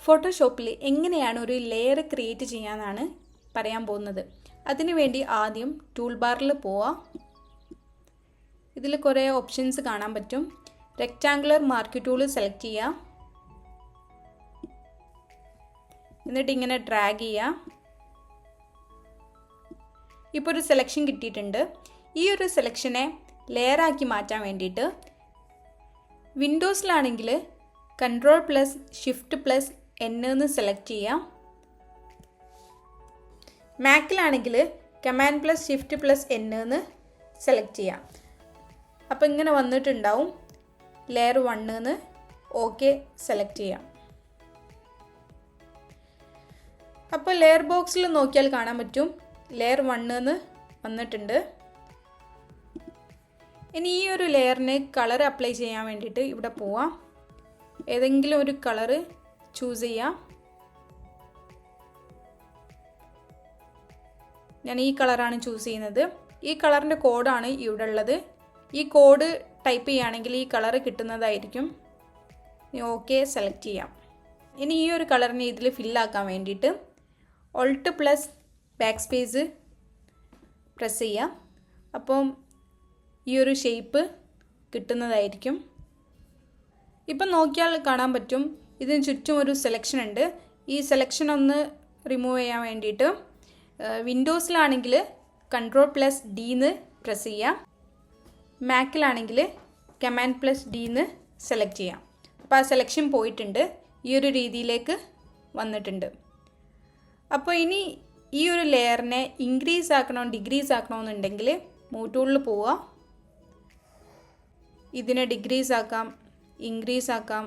ഫോട്ടോഷോപ്പിൽ എങ്ങനെയാണ് ഒരു layer create ചെയ്യാനാണ് പറയാൻ പോകുന്നത്. അതിനുവേണ്ടി ആദ്യം ടൂൾ ബാറിൽ പോവാം. ഇതിൽ കുറേ ഓപ്ഷൻസ് കാണാൻ പറ്റും. റെക്റ്റാങ്കുലർ മാർക്ക് ടൂൾ സെലക്ട് ചെയ്യാം. എന്നിട്ട് ഇങ്ങനെ ഡ്രാഗ് ചെയ്യാം. ഇപ്പോൾ ഒരു സെലക്ഷൻ കിട്ടിയിട്ടുണ്ട്. ഈ ഒരു സെലക്ഷനെ ലെയറാക്കി മാറ്റാൻ വേണ്ടിയിട്ട് വിൻഡോസിലാണെങ്കിൽ Ctrl+Shift+N എന്ന് സെലക്ട് ചെയ്യാം. മാക്കിലാണെങ്കിൽ Command+Shift+N എന്ന് സെലക്ട് ചെയ്യാം. അപ്പോൾ ഇങ്ങനെ വന്നിട്ടുണ്ടാവും. ലെയർ 1 എന്ന് ഓക്കെ സെലക്ട് ചെയ്യാം. അപ്പോൾ ലെയർ ബോക്സിൽ നോക്കിയാൽ കാണാൻ പറ്റും ലെയർ 1 എന്ന് വന്നിട്ടുണ്ട്. ഇനി ഈ ഒരു ലെയറിന് കളർ അപ്ലൈ ചെയ്യാൻ വേണ്ടിയിട്ട് ഇവിടെ പോവാം. ഏതെങ്കിലും ഒരു കളറ് ചൂസ് ചെയ്യാം. ഞാൻ ഈ കളറാണ് ചൂസ് ചെയ്യുന്നത്. ഈ കളറിൻ്റെ കോഡാണ് ഇവിടെ ഉള്ളത്. ഈ കോഡ് ടൈപ്പ് ചെയ്യുകയാണെങ്കിൽ ഈ കളറ് കിട്ടുന്നതായിരിക്കും. ഓക്കെ സെലക്ട് ചെയ്യാം. ഇനി ഈ ഒരു കളറിനെ ഇതിൽ ഫില്ലാക്കാൻ വേണ്ടിയിട്ട് Alt+Backspace പ്രസ് ചെയ്യാം. അപ്പം ഈ ഒരു ഷേപ്പ് കിട്ടുന്നതായിരിക്കും. ഇപ്പം നോക്കിയാൽ കാണാൻ പറ്റും ഇതിന് ചുറ്റും ഒരു സെലക്ഷൻ ഉണ്ട്. ഈ സെലക്ഷൻ ഒന്ന് റിമൂവ് ചെയ്യാൻ വേണ്ടിയിട്ട് വിൻഡോസിലാണെങ്കിൽ Ctrl+D എന്ന് പ്രസ് ചെയ്യാം. മാക്കിലാണെങ്കിൽ Command+D എന്ന് സെലക്ട് ചെയ്യാം. അപ്പോൾ ആ സെലക്ഷൻ പോയിട്ടുണ്ട്. ഈ ഒരു രീതിയിലേക്ക് വന്നിട്ടുണ്ട്. അപ്പോൾ ഇനി ഈ ഒരു ലെയറിനെ ഇൻക്രീസ് ആക്കണോ ഡിക്രീസ് ആക്കണമെന്നുണ്ടെങ്കിൽ മൂവ് ടൂളിൽ പോവുക. ഇതിനെ ഡിക്രീസ് ആക്കാം, ഇൻക്രീസ് ആക്കാം.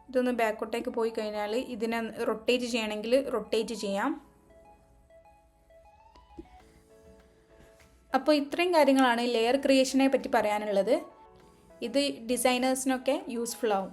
ഇതൊന്ന് ബാക്കോട്ടേക്ക് പോയി കഴിഞ്ഞാൽ ഇതിനെ റൊട്ടേറ്റ് ചെയ്യണമെങ്കിൽ റൊട്ടേറ്റ് ചെയ്യാം. അപ്പോൾ ഇത്രയും കാര്യങ്ങളാണ് ലെയർ ക്രിയേഷനെ പറ്റി പറയാനുള്ളത്. ഇത് ഡിസൈനേഴ്സിനൊക്കെ യൂസ്ഫുൾ ആവും.